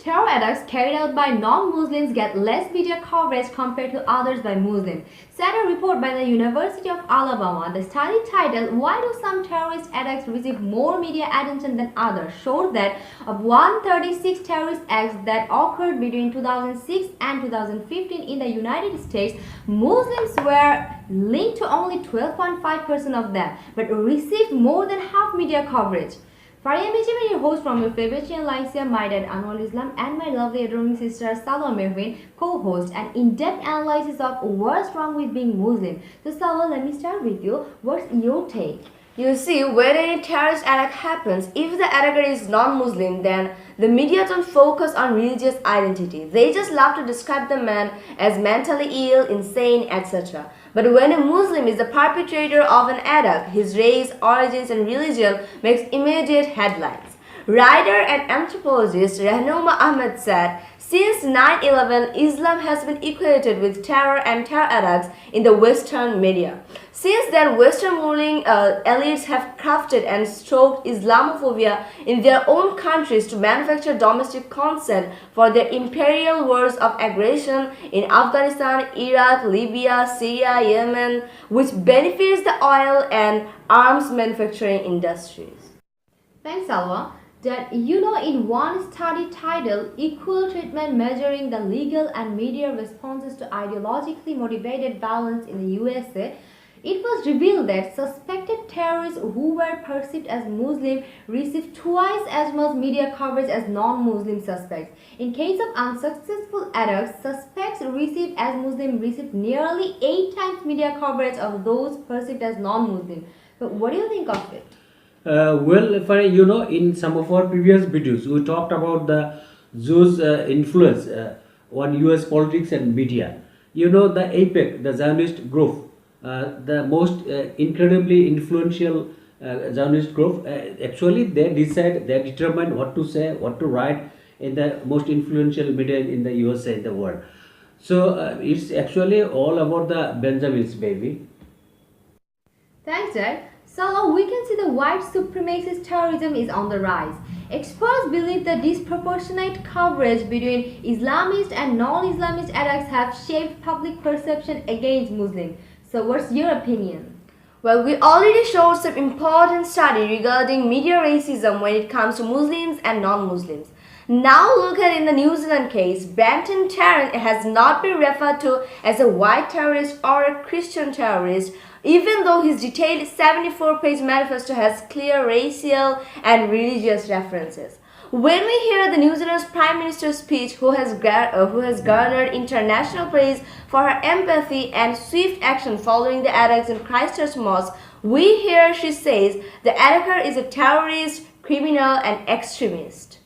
Terror attacks carried out by non-Muslims get less media coverage compared to others by Muslims, said a report by the University of Alabama. The study titled "Why Do Some Terrorist Attacks Receive More Media Attention Than Others?" showed that of 136 terrorist acts that occurred between 2006 and 2015 in the United States, Muslims were linked to only 12.5% of them, but received more than half media coverage. Faria Benjamin, your host from your favorite channel, Lycia, my dad Anwar Islam, and my lovely adoring sister Salwa Mehwin, co-host an in-depth analysis of what's wrong with being Muslim. So Salwa, let me start with you. What's your take? You see, when any terrorist attack happens, if the attacker is non-Muslim, then the media don't focus on religious identity. They just love to describe the man as mentally ill, insane, etc. But when a Muslim is the perpetrator of an attack, his race, origins, and religion makes immediate headlines. Writer and anthropologist Rahnuma Ahmed said, since 9/11, Islam has been equated with terror and terror attacks in the Western media. Since then, Western ruling elites have crafted and stoked Islamophobia in their own countries to manufacture domestic consent for their imperial wars of aggression in Afghanistan, Iraq, Libya, Syria, Yemen, which benefits the oil and arms manufacturing industries. Thanks, Salwa. That in one study titled Equal Treatment Measuring the Legal and Media Responses to Ideologically Motivated Violence in the USA, it was revealed that suspected terrorists who were perceived as Muslim received twice as much media coverage as non-Muslim suspects. In case of unsuccessful attacks, suspects received as Muslim received nearly 8 times media coverage of those perceived as non-Muslim. So what do you think of it? In some of our previous videos, we talked about the Jews' influence on U.S. politics and media. The AIPAC, the Zionist group, the most incredibly influential Zionist group, actually they determine what to say, what to write in the most influential media in the USA, in the world. So it's actually all about the Benjamins, baby. Thanks, Dad. So we can see the white supremacist terrorism is on the rise. Experts believe that disproportionate coverage between Islamist and non-Islamist attacks have shaped public perception against Muslims. So what's your opinion? Well, we already showed some important study regarding media racism when it comes to Muslims and non-Muslims. Now look at in the New Zealand case, Brenton Tarrant has not been referred to as a white terrorist or a Christian terrorist, even though his detailed 74-page manifesto has clear racial and religious references. When we hear the New Zealand's Prime Minister's speech, who has garnered international praise for her empathy and swift action following the attacks in Christchurch Mosque, we hear she says the attacker is a terrorist, criminal, and extremist.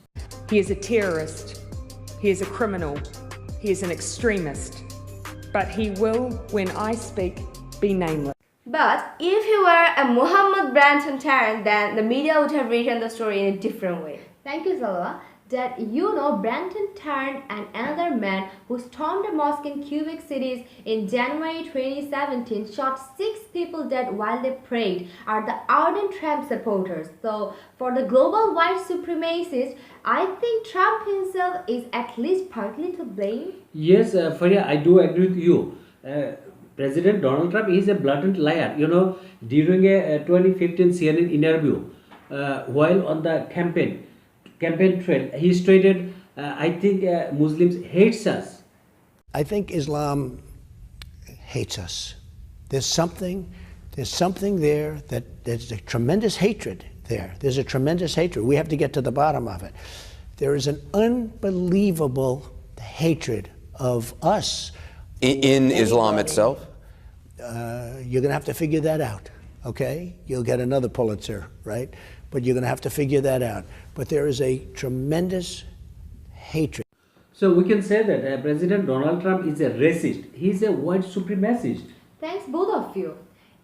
He is a terrorist, he is a criminal, he is an extremist, but he will, when I speak, be nameless. But if he were a Muhammad Brenton Tarrant, then the media would have written the story in a different way. Thank you, Salwa. That Brenton Tarrant and another man who stormed a mosque in Quebec City in January 2017 shot 6 people dead while they prayed are the ardent Trump supporters. So for the global white supremacists, I think Trump himself is at least partly to blame. Yes, Faria, I do agree with you. President Donald Trump is a blatant liar. During a 2015 CNN interview, while on the campaign trail, he stated, I think Muslims hates us. I think Islam hates us. There's something there that there's a tremendous hatred there. There's a tremendous hatred. We have to get to the bottom of it. There is an unbelievable hatred of us. In Islam itself? You're going to have to figure that out, okay? You'll get another Pulitzer, right? But you're going to have to figure that out. But there is a tremendous hatred. So we can say that President Donald Trump is a racist. He's a white supremacist. Thanks both of you.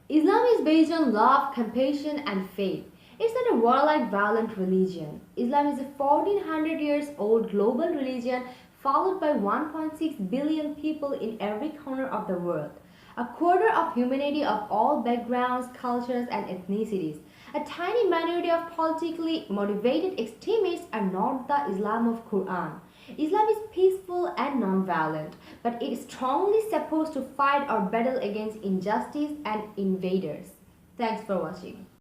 Islam is based on love, compassion and faith. It's not a warlike violent religion. Islam is a 1400 years old global religion followed by 1.6 billion people in every corner of the world. A quarter of humanity of all backgrounds, cultures and ethnicities. A tiny minority of politically motivated extremists are not the Islam of Quran. Islam is peaceful and non-violent, but it is strongly supposed to fight or battle against injustice and invaders. Thanks for watching.